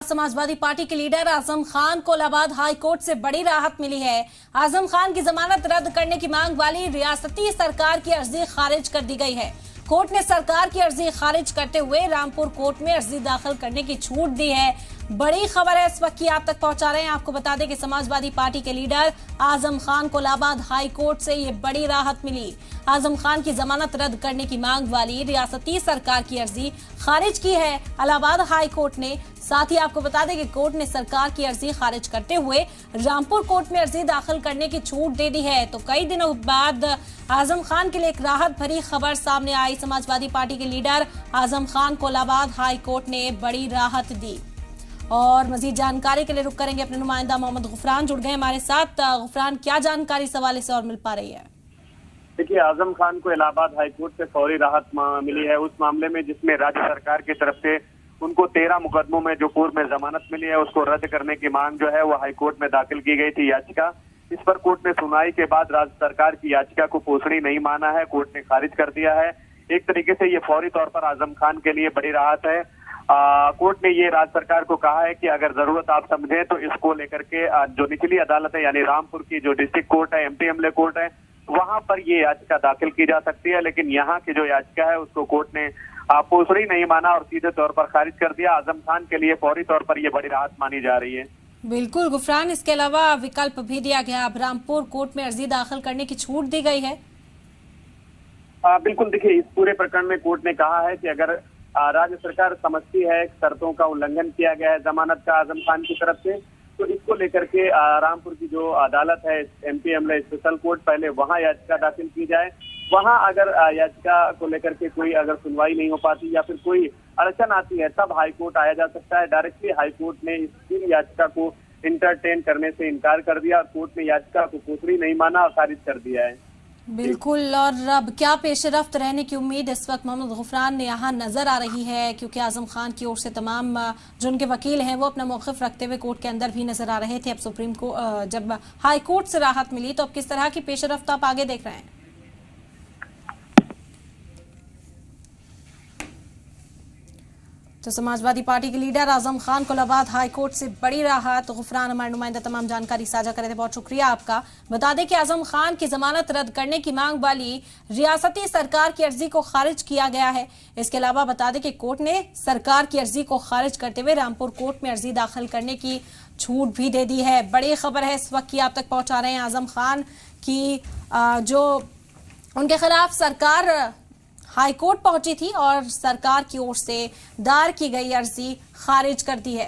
Samajwadi party के leader Azam Khan को Allahabad high court से बड़ी राहत मिली है। आजम खान की जमानत रद्द करने की मांग वाली रियासती सरकार की अर्जी खारिज कर दी गई है। कोर्ट ने सरकार की अर्जी खारिज करते हुए रामपुर कोर्ट में अर्जी दाखिल करने की छूट दी है। बड़ी खबर है इस वक्त की आप तक पहुंचा रहे हैं। आपको बता दें कि समाजवादी पार्टी के लीडर आजम खान को इलाहाबाद हाई कोर्ट से ये बड़ी राहत मिली। आजम खान की जमानत रद्द करने की मांग वाली रियासती सरकार की अर्जी खारिज की है इलाहाबाद हाई कोर्ट ने। साथ ही आपको बता दें कि कोर्ट ने सरकार की अर्जी खारिज करते हुए रामपुर कोर्ट में अर्जी दाखिल करने की छूट दे दी है। तो कई दिनों बाद आजम खान के लिए एक राहत भरी खबर सामने आई। समाजवादी पार्टी के लीडर आजम खान को इलाहाबाद हाई कोर्ट ने बड़ी राहत दी। और मजीद जानकारी के लिए रुक करेंगे अपने नुमाइंदा मोहम्मद गुफरान जुड़ गए हमारे साथ। गुफरान, क्या जानकारी इस हवाले से और मिल पा रही है? देखिए, आजम खान को इलाहाबाद हाईकोर्ट से फौरी राहत मिली है उस मामले में जिसमें राज्य सरकार की तरफ से उनको 13 मुकदमों में जो पूर्व में जमानत मिली है उसको रद्द करने की मांग जो है वो हाईकोर्ट में दाखिल की गई थी याचिका। इस पर कोर्ट ने सुनवाई के बाद राज्य सरकार की याचिका को पोषणी नहीं माना है, कोर्ट ने खारिज कर दिया है। एक तरीके से ये फौरी तौर पर आजम खान के लिए बड़ी राहत है। कोर्ट ने ये राज्य सरकार को कहा है कि अगर जरूरत आप समझें तो इसको लेकर के जो निचली अदालत है यानी रामपुर की जो डिस्ट्रिक्ट कोर्ट है, एमपी एमएलए कोर्ट है, वहां पर ये याचिका दाखिल की जा सकती है। लेकिन यहाँ की जो याचिका है उसको कोर्ट ने पोषणी नहीं माना और सीधे तौर पर खारिज कर दिया। आजम खान के लिए फौरी तौर पर ये बड़ी राहत मानी जा रही है। बिल्कुल गुफरान, इसके अलावा विकल्प भी दिया गया। अब रामपुर कोर्ट में अर्जी दाखिल करने की छूट दी गई है। बिल्कुल, देखिए, इस पूरे प्रकरण में कोर्ट ने कहा है कि अगर राज्य सरकार समझती है शर्तों का उल्लंघन किया गया है जमानत का आजम खान की तरफ से, तो इसको लेकर के रामपुर की जो अदालत है एमपी एमएलए स्पेशल कोर्ट, पहले वहां याचिका दाखिल की जाए। वहां अगर याचिका को लेकर के कोई अगर सुनवाई नहीं हो पाती या फिर कोई अड़चन आती है तब हाईकोर्ट आया जा सकता है। डायरेक्टली हाईकोर्ट ने इस पूरी याचिका को इंटरटेन करने से इनकार कर दिया। कोर्ट ने याचिका को पोषणी नहीं माना और खारिज कर दिया है। बिल्कुल, और अब क्या पेशरफ्त रहने की उम्मीद इस वक्त मोहम्मद गुफरान ने यहाँ नजर आ रही है? क्योंकि आजम खान की ओर से तमाम जो उनके वकील हैं वो अपना मौक़िफ़ रखते हुए कोर्ट के अंदर भी नजर आ रहे थे। अब सुप्रीम कोर्ट जब हाई कोर्ट से राहत मिली तो अब किस तरह की पेशरफ्त आप आगे देख रहे हैं? तो समाजवादी पार्टी के लीडर आजम खान को इलाहाबाद हाई कोर्ट से बड़ी राहत। गुफरान, हमारे नुमाइंदा तमाम जानकारी साझा कर रहे थे, बहुत शुक्रिया आपका। बता दें कि आजम खान की जमानत रद्द करने की मांग वाली रियासती सरकार की अर्जी को खारिज किया गया है। इसके अलावा बता दें कि कोर्ट ने सरकार की अर्जी को खारिज करते हुए रामपुर कोर्ट में अर्जी दाखिल करने की छूट भी दे दी है। बड़ी खबर है इस वक्त की आप तक पहुंचा रहे हैं। आजम खान की जो उनके खिलाफ सरकार हाईकोर्ट पहुंची थी और सरकार की ओर से दायर की गई अर्जी खारिज कर दी है।